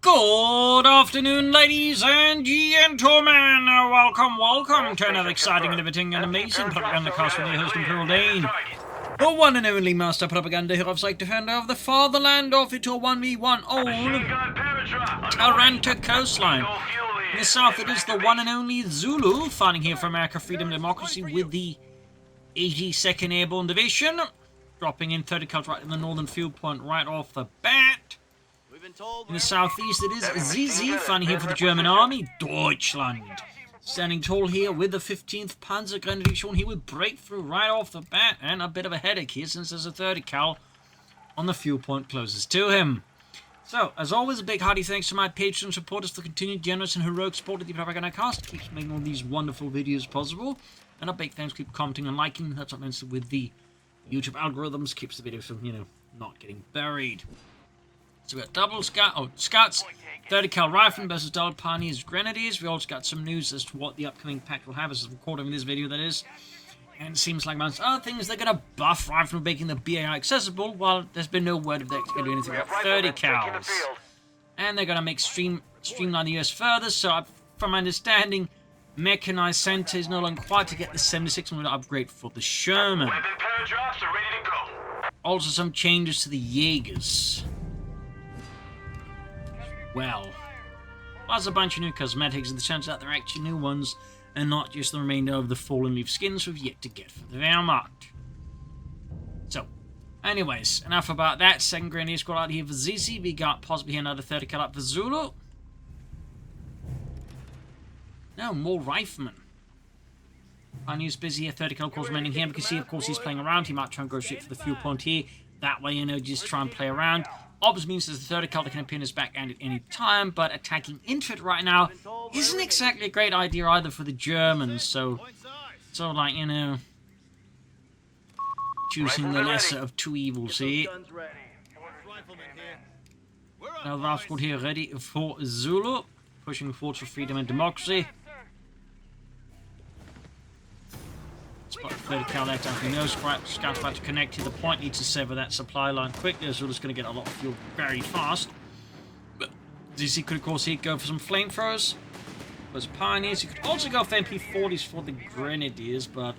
Good afternoon, ladies and gentlemen. Welcome to another exciting, innovating, and amazing Propagandacast with your host, Imperial Dane. The one and only Master Propaganda Hero of Sight Defender of the Fatherland of it all 1v1 old Taranto Coastline. In the south, it is the one and only Zulu, fighting here for America, Freedom, Democracy with the 82nd Airborne Division, dropping in 30 cuts right in the northern field point right off the bat. In the southeast, it is Xizi, fighting here for the German Army, Deutschland. Standing tall here with the 15th Panzer Grenadier Division here with breakthrough right off the bat, and a bit of a headache here since there's a 30 cal on the field point closest to him. So, as always, a big hearty thanks to my patrons and supporters for the continued generous and heroic support of the Propagandacast. Keeps making all these wonderful videos possible. And a big thanks, keep commenting and liking. That's what means with the YouTube algorithms, keeps the videos from, not getting buried. So we got double scouts, 30 cal riflemen versus double pioneers grenadiers. We also got some news as to what the upcoming pack will have as of recording this video, that is. And it seems like amongst other things, they're going to buff riflemen, making the BAI accessible, while there's been no word if they're going to do anything about 30 cals. And they're going to make streamline the US further, so from my understanding, mechanized center is no longer required to get the 76mm upgrade for the Sherman. Also some changes to the Jaegers. Well, there's a bunch of new cosmetics, and it turns out they're actually new ones, and not just the remainder of the fallen leaf skins we've yet to get for the Wehrmacht. So, anyways, enough about that. Second Grenadier Squad out here for Xizi. We got possibly another 30 cal up for Zulu. No, more riflemen. Pioneer's busy here, 30 cal course remaining here. We can see, of course, he's playing around. He might try and go straight for the fuel point here. That way, just try and play around. Obviously means there's a 30 cal that can appear in his back end at any time, but attacking into it right now isn't exactly a great idea either for the Germans, so choosing the lesser of two evils here. Now the squad here ready for Zulu, pushing forward for freedom and democracy. Spot 30 cal left after no scouts about to connect to the point, needs to sever that supply line quickly. Zulu's going to get a lot of fuel very fast. But Xizi could of course here go for some flamethrowers. Those pioneers, you could also go for MP40s for the grenadiers, but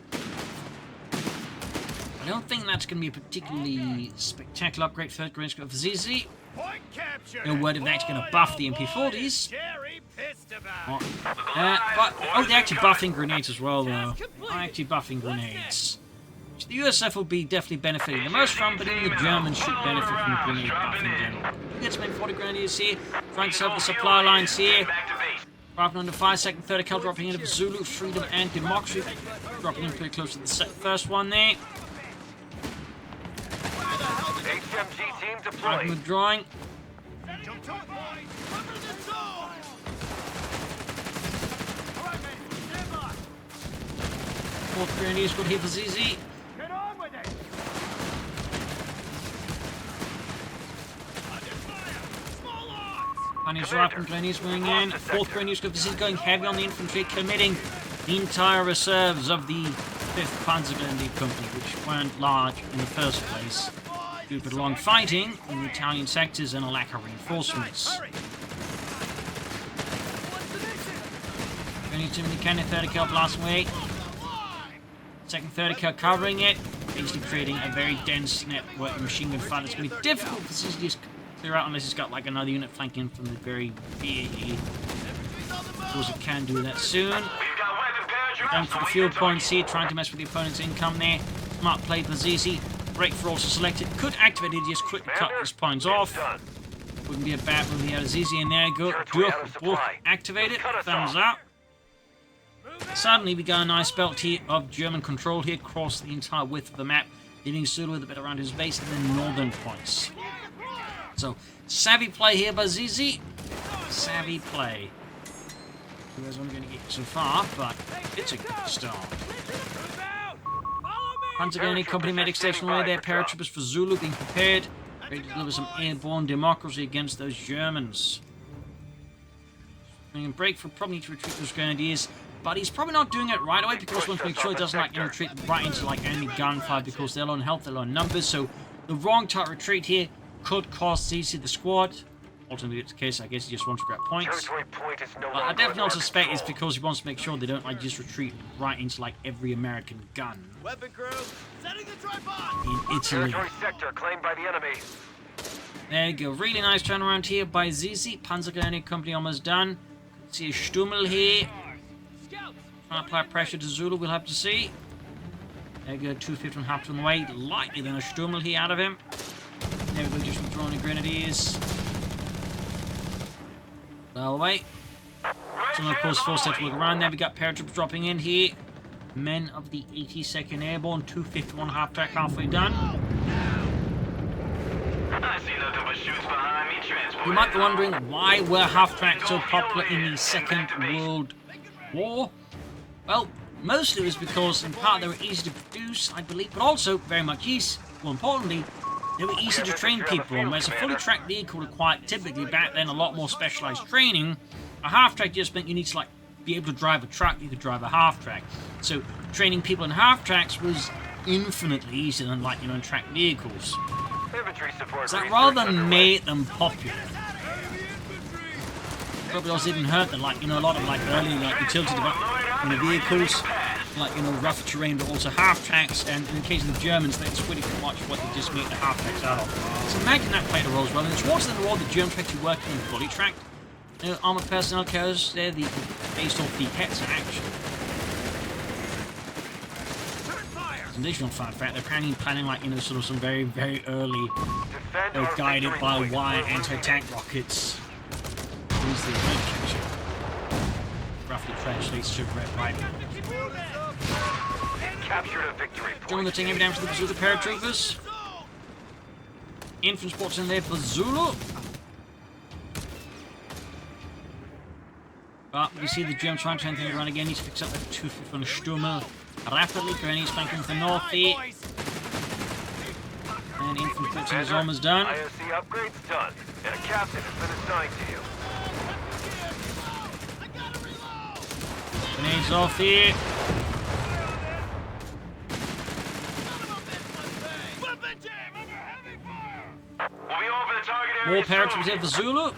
I don't think that's going to be a particularly spectacular upgrade for grenadiers for Xizi. No word if that's going to buff the MP40s. They're actually buffing grenades as well, though. Actually buffing grenades. Which the USF will be definitely benefiting the most from, but even the Germans should benefit from the grenade buff in general. Get some M40 grenadiers here, trying to serve the supply lines here. Rifle under 5 second, 30 cal dropping into Zulu, freedom and democracy. Dropping in pretty close to the first one there. HMG team deployed. Rifle withdrawing. Fourth Grenadier Squad here for Xizi. Get on with it. Pioneers Rifle Grenadiers going in. Fourth Grenadier Squad for Xizi going heavy on the infantry, committing the entire reserves of the 5th Panzer Grenadier Company, which weren't large in the first place, due to long fighting in the Italian sectors and a lack of reinforcements. Grenadier Timothy Cannon, 30 cal blast away. Second 30 cal covering it, basically creating a very dense network of machine gun fire that's going to be difficult for Xizi to clear out unless he's got like another unit flanking from the very BAE. Of course, it can do that soon. Going for the field points here, trying to mess with the opponent's income there. Smart play for Xizi. Breakthrough also selected. Could activate it, just quickly cut these points off. Wouldn't be a bad move here. Xizi in there. Go. Activate it. Thumbs up. Suddenly we got a nice belt here of German control here across the entire width of the map, leaving Zulu with a bit around his base and then northern points. So, savvy play here by Xizi. Savvy play. You guys aren't going to get so far, but it's a good start. Panzer Grenadier Company medic station away there. Paratroopers for Zulu being prepared, ready to deliver some airborne democracy against those Germans. Bringing break for probably need to retreat those grenadiers. But he's probably not doing it right away because he wants to make sure he doesn't retreat right into enemy gunfire because they're low on health, they're low on numbers. So the wrong type retreat here could cost Xizi the squad. Ultimately, it's the case, I guess he just wants to grab points. Territory point is no I longer definitely under suspect it's control. because he wants to make sure they don't like just retreat right into like every American gun Weapon crew, setting the tripod! in Italy. Territory sector claimed by the enemy. There you go. Really nice turnaround here by Xizi. Panzergrenadier Company almost done. See a Stummel here. Trying to apply pressure to Zulu. We'll have to see. There you go. 250 half on the way. Lightly than a Stummel here out of him. There we go. Just withdrawing the Grenadiers. Well, away. Some of course forced to look around there. We got paratroops dropping in here. Men of the 82nd Airborne. 251 half track halfway done. I see nothing but shoots behind me. Transport. You might be wondering why were half-tracks so popular in the Second World War? Well, mostly it was because, in part, they were easy to produce, I believe, but also, very much easy, more importantly, they were easy to train people on, whereas a fully tracked vehicle required, typically back then, a lot more specialized training. A half-track just meant you need to, like, be able to drive a truck, you could drive a half-track. So, training people in half-tracks was infinitely easier than, like, in tracked vehicles. Infantry support. So that research rather underway. made them popular. Probably also didn't hurt them, like, a lot of, like, early, like, utility vehicles, like, rough terrain, but also half-tracks, and in the case of the Germans, that's pretty much what they just made the half-tracks out of. So imagine that played a role as well. And towards the end of the war, the Germans were actually working in fully tracked armored personnel carriers. They're based off the Hetzer action. An additional fun fact, they're planning like, sort of some very, very early, Defend our guided victory by point. wire anti-tank rockets. Use the red capture. Roughly translates to red rifle. Captured a victory point. Doing the thing every down to the Zulu paratroopers. Infantry spots in there for Zulu. But we see the Germans trying to turn things around again. Needs to fix up the 250 on the Stummel. Rapidly, Grenadiers flanking from the north here. And infantry fixing is almost done. IOC upgrades done. And a captain has been assigned to you. Grenades off here. We'll be over the target More area. paratroopers here for Zulu.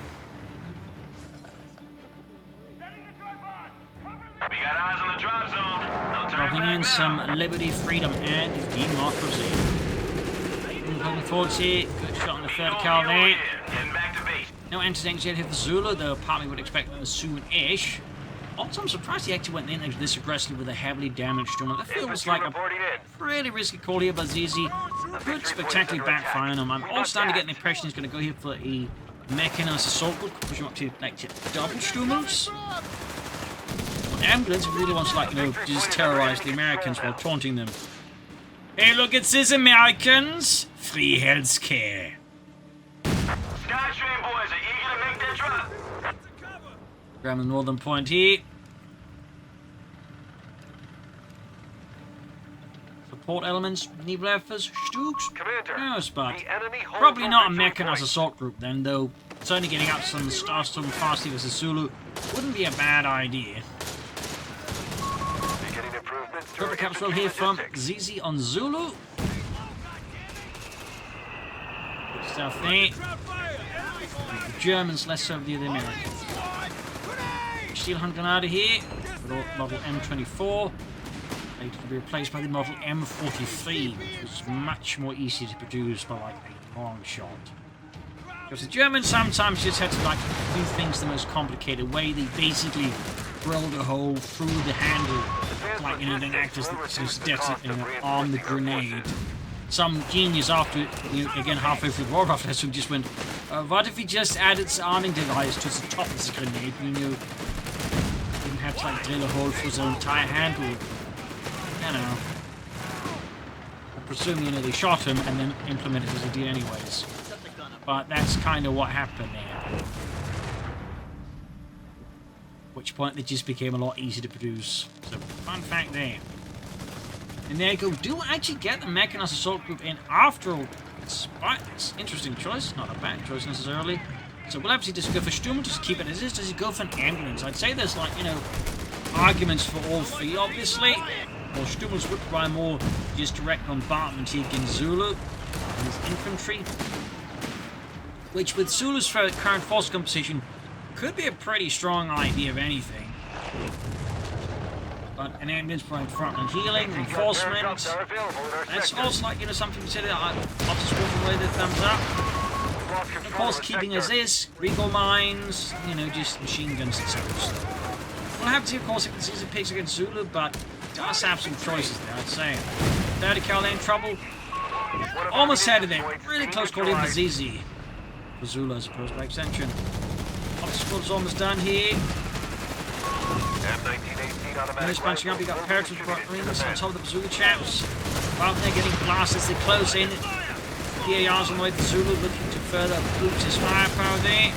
We got eyes on the drop zone. No turn Dropping back in now. some liberty, freedom, and democracy. Looking forward here. Good shot on the third cal there. Getting back to base. No anti-tanks yet here for Zulu, though partly would expect them soon-ish. Also, I'm surprised he actually went in this aggressively with a heavily damaged Stummel. That feels like a Reporting in. really risky call here by Xizi. Could spectacularly backfire on him. I'm also starting to get the impression he's going to go here for a mechanized assault group, push him up to like double Stummels. Ambulance really wants to, like, just terrorize the Americans while taunting them. Hey, look, it's these Americans! Free healthcare. Skytrain boys are eager to make their drop. Grab the northern point here. Support elements, Nibleffers, Stooks. Commander, No, but the enemy holds probably our not a victory mechanized point. assault group then, though. Certainly getting out some Starstorm Fastly versus Zulu wouldn't be a bad idea. Beginning improvements to Purple our capsule infantry here from logistics. Xizi on Zulu. Good stuff there. The Germans, less so the Americans. Steel hand grenade here. With model M24. Later to be replaced by the model M43, which was much more easy to produce by like a long shot. Because the Germans sometimes just had to like do things the most complicated way. They basically drilled a hole through the handle, like then act as on the grenade. Some genius after, again halfway through the war after who just went, what if we just added this arming device to the top of this grenade? Didn't have to like drill a hole through the entire handle. I know. I presume they shot him and then implemented it as a deal anyways. But that's kind of what happened there. At which point they just became a lot easier to produce. So, fun fact there. And there you go. Do actually get the mechanized assault group in after all. It's interesting choice. Not a bad choice necessarily. So we'll obviously just go for Stummel, just keep it as is. Does he go for an ambulance? I'd say there's like, arguments for all three, obviously. Well, Stummels would provide more just direct bombardment here against Zulu and his infantry. which with Zulu's current force composition could be a pretty strong idea of anything. But an ambulance providing frontline healing, reinforcement. That's also like, you know, something to consider. Officers walking away with a thumbs up. Of course, keeping as is, recall mines, you know, just machine guns and such. We'll have to see, of course, if Xizi picks against Zulu, but does have some choices there, I'd say. 30 cal in trouble. Almost had it there. Really close call in for Xizi. For Zulu, I suppose, by extension. Officer's almost done here. Finish bunching up, you got Paratroopers Marines on top of the Zulu chaps. Well, they're getting blasted as they close in. PAR's on the way to Zulu, looking to further boost his firepower there.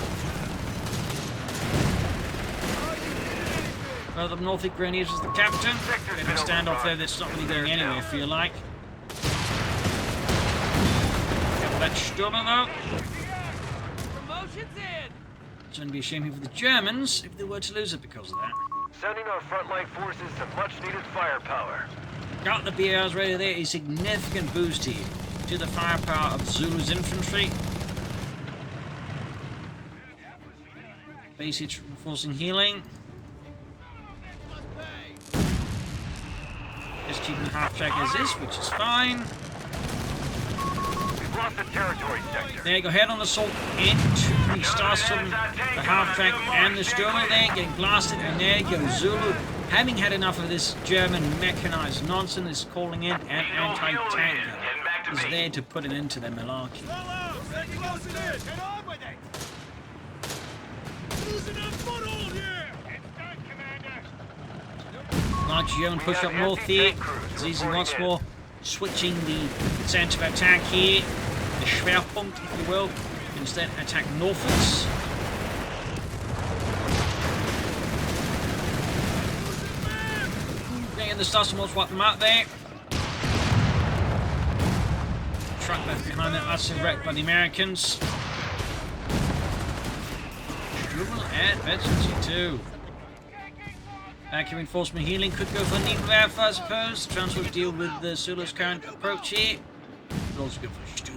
Further up north, the Grenadiers is the captain. Getting a standoff there that's not really going anywhere, I feel like. Got that Sturmer though. Promotion's in! It's going to be a shame here for the Germans if they were to lose it because of that. Sending our frontline forces some much-needed firepower. Got the BRs ready there, a significant boost here to the firepower of Zulu's infantry. Base hits reinforcing healing. Just keeping the half-track as is, which is fine. We've lost the territory sector. There you go, head on assault into the Star Southern, the half-track and the Sturmer there, getting blasted, and there you go, Zulu, having had enough of this German mechanized nonsense, is calling in an anti-tank gun. Is there to put an end to their malarkey. Large German push up north here. Xizi once more switching the centre of attack here. The Schwerpunkt, if you will. Instead attack northwards. Getting the Stars to wipe them out there. Truck left behind that, that's wrecked by the Americans. Dribble at Veterancy 2. Accurate reinforcement healing could go for Needle Alpha, I suppose. Transfer deal with the Zulu's current approach here. Could also go for Stu.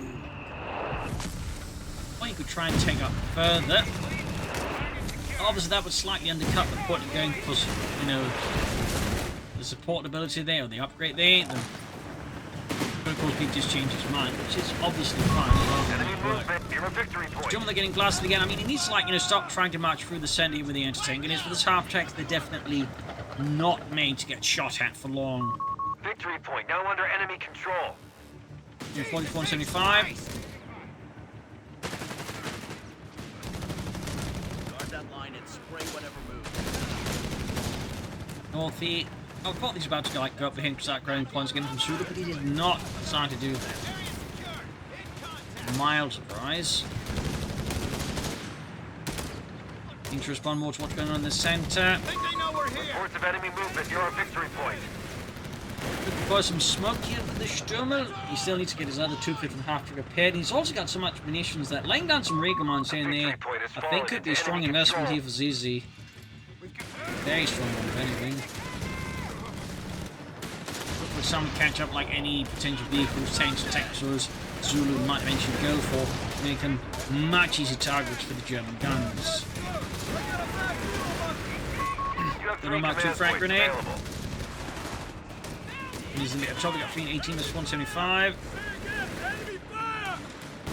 Or you could try and take up further. Obviously, that would slightly undercut the point of going for, you know, the support ability there, or the upgrade there. The of course, he just changed his mind, which is obviously fine. German, they're getting blasted again. I mean, he needs to, like, you know, stop trying to march through the center with the anti-tank. And as for the half-tracks, they're definitely not made to get shot at for long. Victory point now under enemy control. 44 and 75. Guard that line and spray whatever moves. North here. I thought he was about to, like, go up the hill and start growing points again from Zulu, but he did not decide to do that. Mild surprise. Need to respond more to what's going on in the centre. Reports of enemy movement near our victory point. Looking for some smoke here for the Sturmer. He still needs to get his other 250 and half repaired. He's also got so much munitions that laying down some Regal mines here and there, I think could be a strong investment here for Xizi. Very strong one, if anything. Look for some catch up like any potential vehicles, tanks, Texas, Zulu might eventually go for, to make them much easier targets for the German guns. Don't know about 2 frag grenade. He's in the trouble, got 3 and 18, that's 175.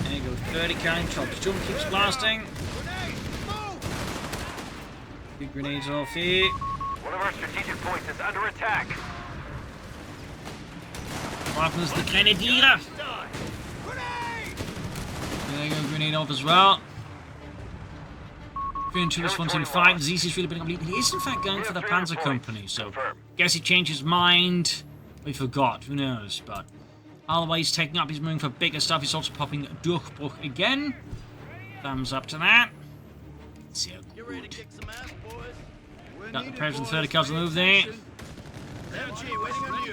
There you go, 30 count chops. Jump keeps blasting. Big grenades off here. One of our strategic points is under attack. Rifles the Grenadier. There you go, grenade off as well. 3 and 2, that's 175. Xizi's really been complete. He is in fact going for the Panzer Company, so guess he changed his mind. We forgot, who knows, but otherwise he's taking up, he's moving for bigger stuff. He's also popping Durchbruch again. Thumbs up to that. So good. Got the President 30 kills on the move there.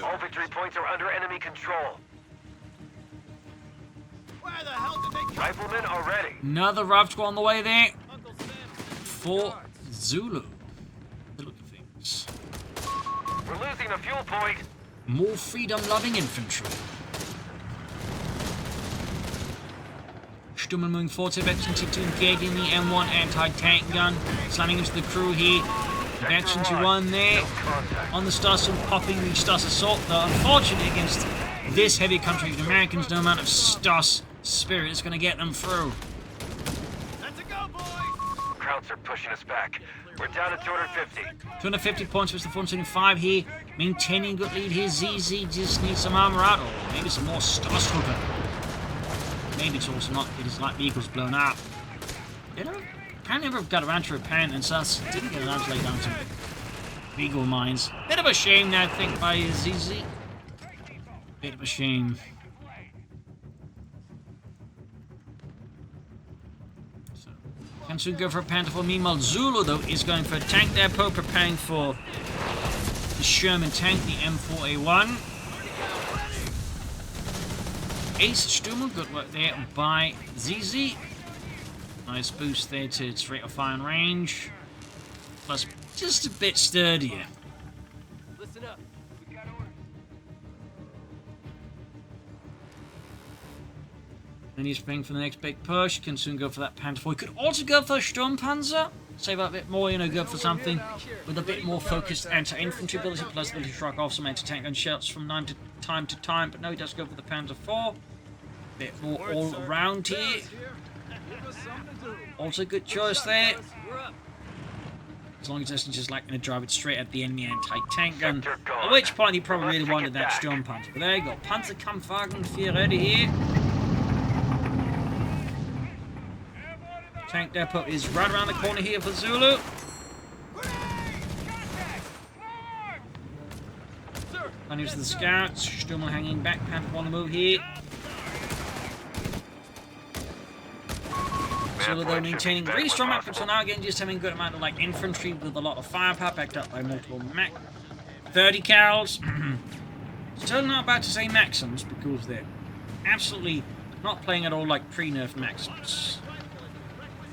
All victory points are under enemy control. Where the hell did they Riflemen are ready. Another Rav squad on the way there for Zulu. The look of things. We're losing a fuel point. More freedom-loving infantry. Sturm moving forward to Infantry to engage in the M1 anti-tank gun. Slamming into the crew here. Infantry 1 there. On the Stuss, popping the Stuss assault. Though unfortunately against this heavy country of the Americans, no amount of Stuss spirit is going to get them through. Let's go, boys! Krauts are pushing us back. We're down to 250. 250 points versus the 475 here. Maintaining good lead here. Xizi just needs some armor out. Or maybe some more Stuss hooker. Maybe it's also not. It is like vehicles blown up. You know, Pan never got around to repent, and Sus didn't get around to lay down some Beagle mines. Bit of a shame, I think, by Xizi. Bit of a shame. So, can soon go for a Panther. Meanwhile, Zulu, though, is going for a tank depot, preparing for the Sherman tank, the M4A1. Ace Sturm, good work there by Xizi. Nice boost there to its rate of fire and range. Plus, just a bit sturdier. Listen up. We got orders. Then he's praying for the next big push. Can soon go for that Panther 4. He could also go for a Sturmpanzer. Save up a bit more, you know, go for something with a bit more focused anti-infantry ability, plus the ability to strike off some anti-tank gun shots from time to time. But no, he does go for the Panther 4. Bit more all around here. Also good choice there. As long as it's just like going to drive it straight at the enemy anti-tank gun. At which point he probably really wanted that Sturmpanzer. But there you go. Panzerkampfwagen 4 ready here. Tank depot is right around the corner here for Zulu. And here's the scouts. Sturm hanging back. Panther on the move here. Zulu though maintaining really strong output so now again just having a good amount of like infantry with a lot of firepower backed up by multiple 30 cals. Still not about to say Maxims because they're absolutely not playing at all like pre-nerf Maxims.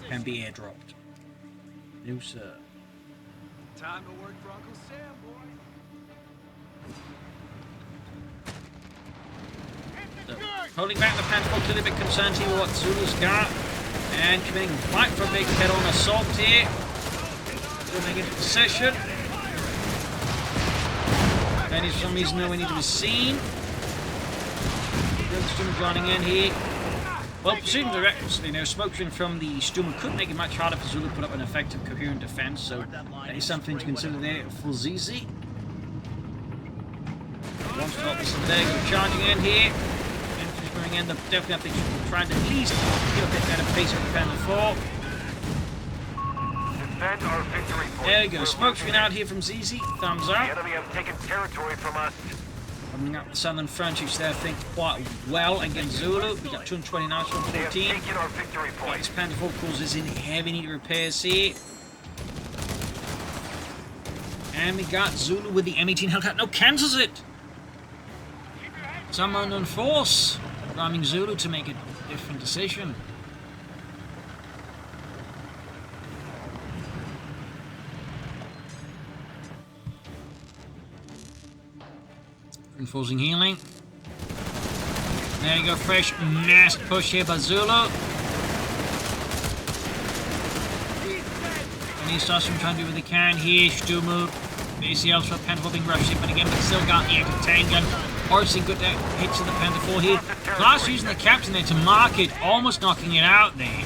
Can be airdropped. No sir. Time to work for Uncle Sam, boy. So, holding back the Panther, clearly a bit concerned here with what Zulu's got. And committing quite for a big head-on assault here. Still making it position. And for some reason nowhere need to be seen. Sturm joining in here. Well, pursuing directly now, smoke from the Sturm could make it much harder for Zulu to put up an effective, coherent defense, so that is something to consider there for Xizi. One stop this there, go charging in here. Infantry's going in, definitely I think we're trying to at least get a bit better pace of Panther 4. Defend our victory point. There we go, smoke screen out here from Xizi, thumbs The up. enemy have taken territory from us. Coming up the southern frontage there, I think, quite well against Zulu. We got 229 from They have 14. taken our victory point. This Panther 4 causes in heavy need repairs here. And we got Zulu with the M18 Hellcat. No, cancels it! Some unknown force ramming Zulu to make a different decision. Reinforcing healing. There you go, fresh mass push here by Zulu. And he starts trying to do what they can here. Stumu, ACLs for Panther being rushed in, but again, but still got the active tank gun. Horsey good hits to the Panther 4 here. Last using the captain there to mark it, almost knocking it out there.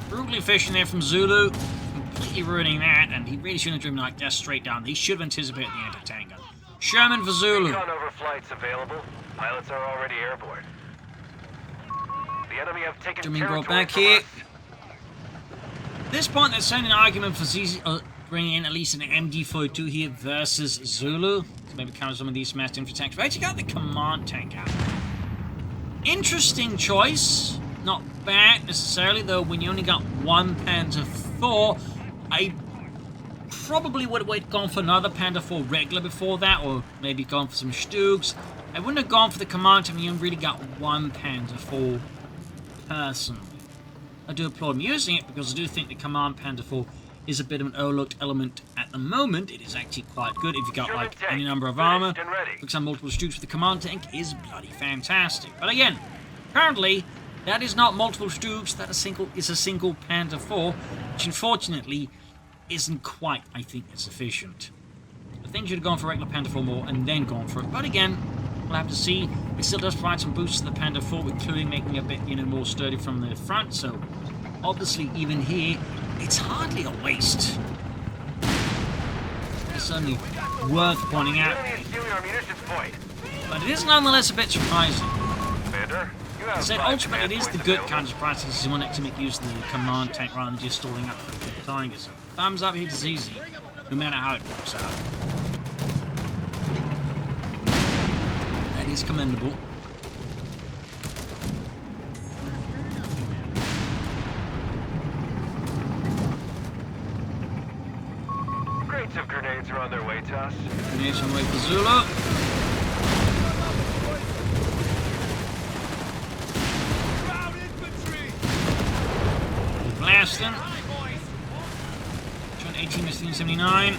Brutally fishing there from Zulu. Completely ruining that, and he really shouldn't have driven like that straight down. He should have anticipated the anti-tank gun. Sherman for Zulu. Recon overflights available. Pilots are already airborne. The enemy have taken Jimmy territory brought back from here. us. At this point, there's certainly an argument for Xizi bringing in at least an MD-42 here versus Zulu. To maybe counter some of these massed infantry tanks. We actually got the command tank out. Interesting choice. Not bad necessarily, though, when you only got one Panther 4. I probably would have gone for another Panther 4 regular before that, or maybe gone for some Stugs. I wouldn't have gone for the command tank when you really got one Panther 4 personally. I do applaud him using it because I do think the command Panther 4 is a bit of an overlooked element at the moment. It is actually quite good if you got like any number of armor. For example, multiple Stugs with the command tank is bloody fantastic. But again, apparently, that is not multiple Stoogs, that is a single Panther IV, which unfortunately isn't quite, I think, sufficient. I think you'd have gone for regular Panther IV more and then gone for it. But again, we'll have to see. It still does provide some boosts to the Panther IV, including making it a bit, more sturdy from the front. So, obviously, even here, it's hardly a waste. It's certainly worth pointing out. But it is nonetheless a bit surprising. I said ultimately it is the good kind of surprise because you want to make use of the command tank rather than just stalling up for the Tiger. So, thumbs up here to Xizi, no matter how it works out. That is commendable. Crates of grenades are on their way to us. Grenades on the way for Zulu. Blasting. 218 missing 79.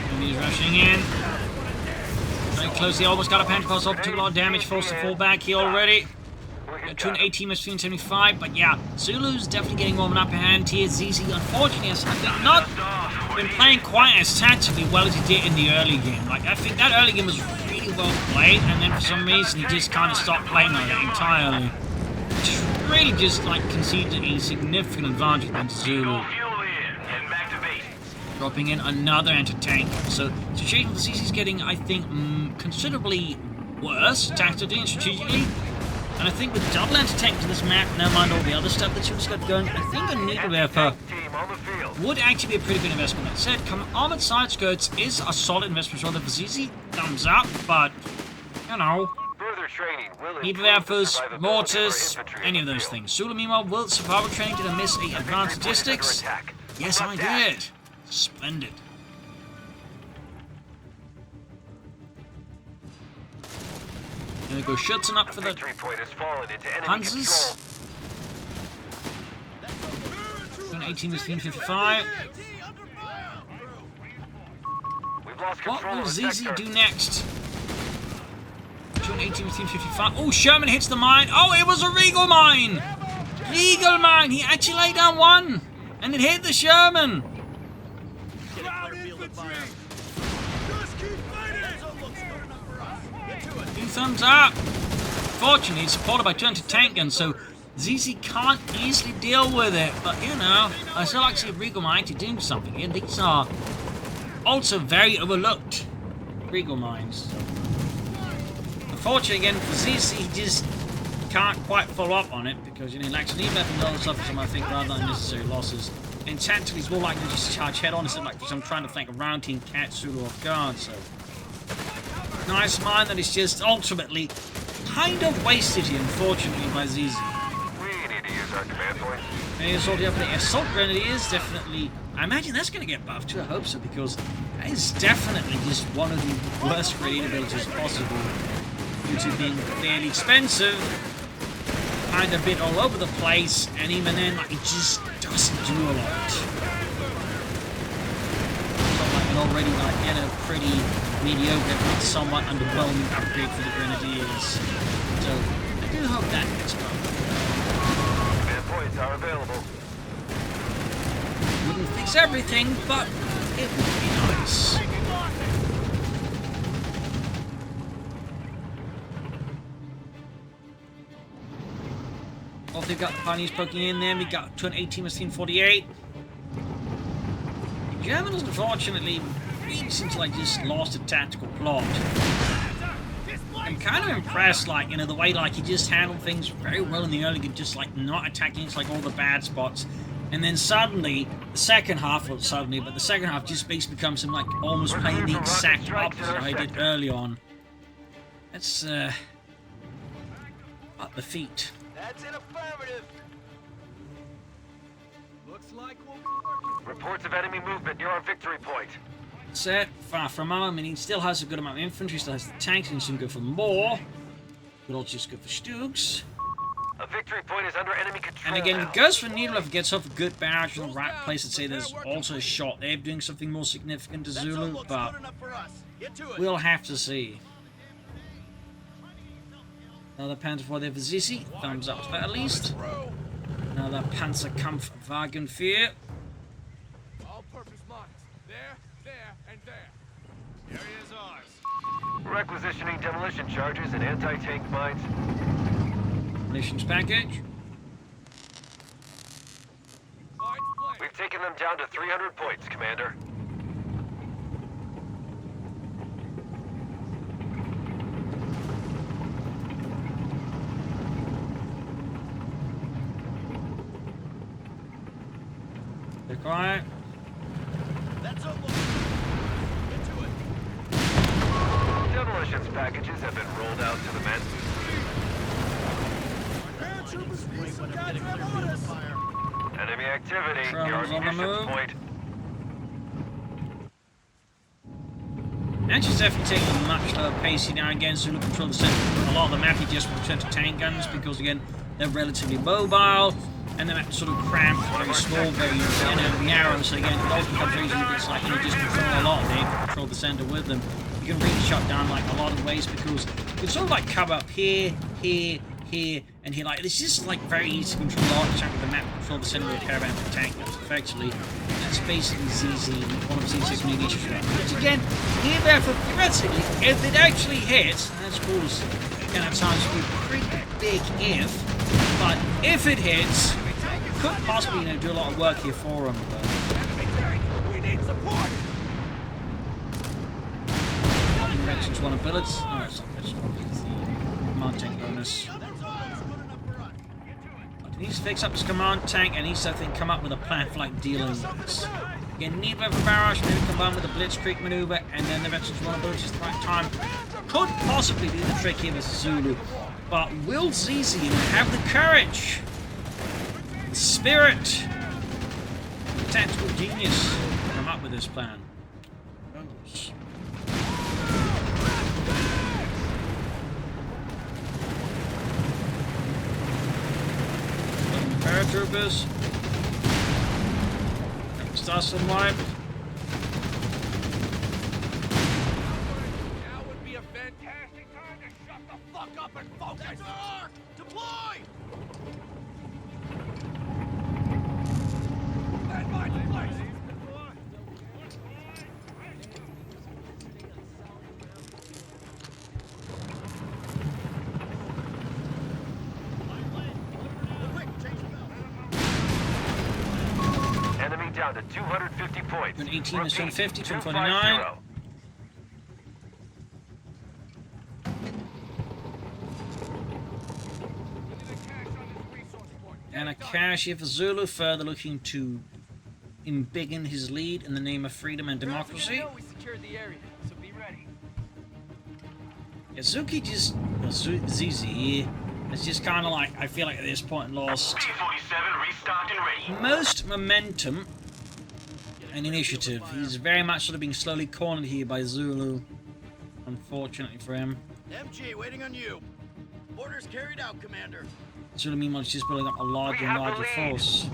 Enemies rushing in. Very close. They almost got a Panther pass up. Took a lot of damage. Forced to fall back here already. 218 missing 75. But yeah, Zulu's definitely getting more of an upper hand here. Xizi, unfortunately, has not been playing quite as tactically well as he did in the early game. Like, I think that early game was really well played, and then for some reason he just kind of stopped playing like that entirely. Which really just like conceded a significant advantage against Zulu. Dropping in another anti-tank. So the situation for Xizi's getting, I think, considerably worse tactically and strategically. And I think with double anti-tank to this map, never mind all the other stuff that she's got going, I think a needle werfer would actually be a pretty good investment. That said, armored side skirts is a solid investment rather for Xizi. Thumbs up, but needle werfers, mortars, any of those things. Zulu, meanwhile, will survival training did I miss a advanced statistics? Yes, I did. Splendid. Gonna go Schutzen up for the Panzers. 18 was 55. What will Xizi do next? 218 was 55. Oh, Sherman hits the mine. Oh, it was a Regal mine! Regal mine! He actually laid down one! And it hit the Sherman! Two thumbs up! Fortunately, it's supported by 2 anti-tank guns, so Xizi can't easily deal with it. But, I still like to see Regal mine to do something here. These are also very overlooked Regal mines. Unfortunately, again, for Xizi, he just can't quite follow up on it because, he lacks an e-weapon and other stuff, I think, rather than unnecessary losses. And tactically, he's more likely to just charge head on instead of like I'm trying to think a round team catch Zulu off guard, so. Nice mine that is just ultimately kind of wasted here, unfortunately, by Xizi. We need to use our command point. And the assault grenadiers definitely. I imagine that's going to get buffed too. I hope so, because that is definitely just one of the worst grenade abilities possible due to being fairly expensive, kind of a bit all over the place, and even then, it just doesn't do a lot. So, an already in a pretty mediocre, but somewhat underwhelming upgrade for the grenadiers. So I do hope that gets buffed. Command points are available. Wouldn't fix everything, but it would be nice. Oh, they've got the Pioneers poking in there. We got 218 machine 48. The Germans, unfortunately, really seems like just lost a tactical plot. I'm kind of impressed, the way, he just handled things very well in the early game, just, not attacking, all the bad spots. And then suddenly, the second half just basically becomes him, almost playing the exact opposite of how he did early on. That's, up the feet. That's an affirmative. Looks like we'll be working. Reports of enemy movement near our victory point. Set, far from armor. I mean, he still has a good amount of infantry, still has the tanks, and some good for more. But also just good for Stooks. A victory point is under enemy control. And again, now. it goes for Needle if it gets off a good barrage in the right place. I'd say there's also a shot there doing something more significant to Zulu, but we'll have to see. Another Panzer IV there for Xizi. Thumbs up to that at least. Another Panzerkampfwagen 4. All-purpose mines. There, and there. Area is ours. Requisitioning demolition charges and anti-tank mines. Munitions package. Mines placed. We've taken them down to 300 points, Commander. They're quiet. That's almost. Get to it. Demolitions packages have been rolled out to the men. Paratroopers, some guys have orders. Enemy activity. Sherman's Your on the munitions move. point. Actually, it's definitely taking a much slower pace here now. Again, Zulu control the center. A lot of the map he just will turn to tank guns because, again, they're relatively mobile and the map's sort of cramped, very small, very narrow. So, again, it often becomes very easy if it's like you just control a lot. They control the center with them. You can really shut down like a lot of ways because you can sort of like cover up here, here, and here. Like, this is like very easy to control a large chunk of the map, control the center of the caravan for tank guns effectively. That's basically Xizi, one of Xizi's main issues. Which again, here therefore, theoretically, if it actually hits, and that's of course, again, that sounds to be a pretty big if, but if it hits, it could possibly, do a lot of work here for him. But We need support. Directions one of bullets. Oh, it's not it's the command tank bonus. He needs to fix up his command tank and needs to, I think, come up with a plan for like dealing with this. Again, need to have a barrage, maybe combined with a blitzkrieg maneuver, and then the veterans one of bullets at the right time. Could possibly do the trick here versus Zulu. But will Xizi have the courage, the spirit, the tactical genius to come up with this plan? Who knows? Paratroopers. Start some live. Now would be a fantastic time to shut the fuck up and focus. That's our arc. Deploy. Landmine in place. Enemy down to 250 points. An 18 is 250, 250. 249. And a cache here for Zulu, further looking to embiggen his lead in the name of freedom and democracy. We secured the area, so be ready. Yazuki just... Xizi is just kind of like, I feel like at this point lost P-47 restocked and ready. most momentum and initiative. He's very much sort of being slowly cornered here by Zulu, unfortunately for him. MG, waiting on you. Orders carried out, Commander. Zulu meanwhile is just building up a larger and larger force.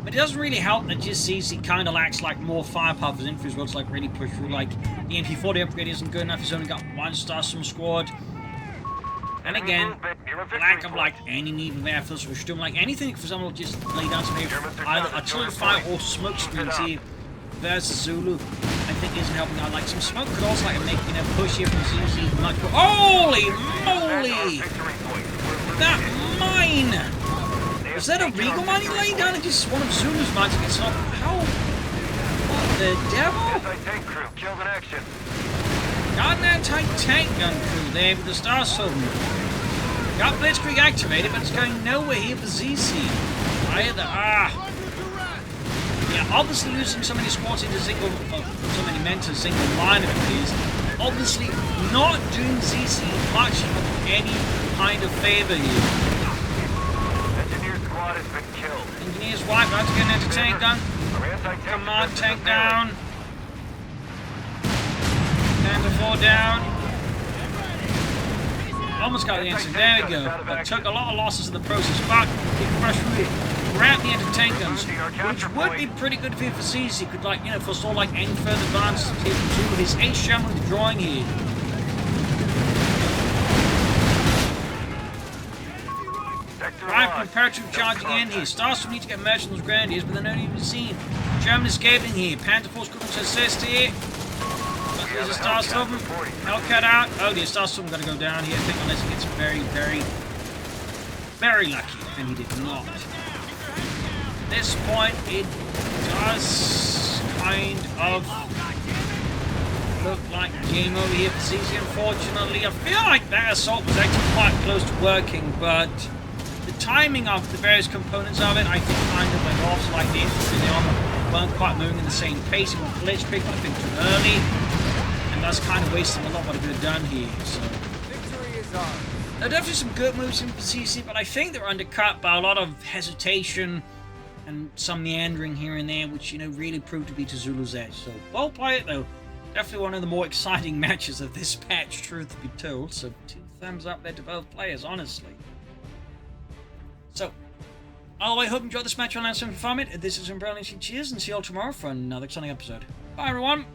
But it doesn't really help that just Xizi kind of lacks like more firepower for his infantry as well to like really push through. Like the MP40 upgrade isn't good enough. He's only got one Starstorm squad. And again, lack of like any need of air force or Sturm, like anything for someone to just lay down some either artillery fire or smoke screens here versus Zulu, I think isn't helping out. Like some smoke could also like make push here from Xizi much more. Holy moly! That mine! Was that a Regal mine he laid down and just one of Zulu's mines to get stopped? How? What the devil? Anti-tank crew killed in action. Got an anti-tank gun crew there with the Starstorm. Got Blitzkrieg activated, but it's going nowhere here for Xizi. Yeah, obviously losing so many squads into single, so many men to single line of it is obviously not doing Xizi much of any kind of favor here. Engineer squad has been killed. Engineer's wiped, about to get an anti-tank gun. Our anti-tank Command defenses tank are down. Panzer 4 down. Almost got the answer. There we go. But took a lot of losses in the process. But he crushed through it. Grabbed the anti-tank guns, which would be pretty good for Xizi. He could, like, you know, forestall like any further advances to his H-Sham withdrawing here. Right, preparative charge again here. Stars will need to get merged on those grenadiers, but they're not even seen. German escaping here. Panther Force coming to assist here. There's a Starstorm. Hellcat out. Oh, the Starstorm got to go down here, I think, unless he gets very, very, very lucky. And he did not. At this point, it does kind of look like game over here for Xizi, unfortunately. I feel like that assault was actually quite close to working, but the timing of the various components of it, I think, kind of went off slightly. The armor weren't quite moving in the same pace. It went glitch picked, I think, too early. And that's kind of wasting a lot of what it could have done here. So, Victory is ours. there are definitely some good moves in Xizi, but I think they're undercut by a lot of hesitation and some meandering here and there, which, you know, really proved to be to Zulu's edge. So, well played, though. Definitely one of the more exciting matches of this patch, truth be told. So, 2 thumbs up there to both players, honestly. So, all the way, hope you enjoyed this match. I'll learn something from it. This is Umbrella. Cheers, and see you all tomorrow for another exciting episode. Bye, everyone.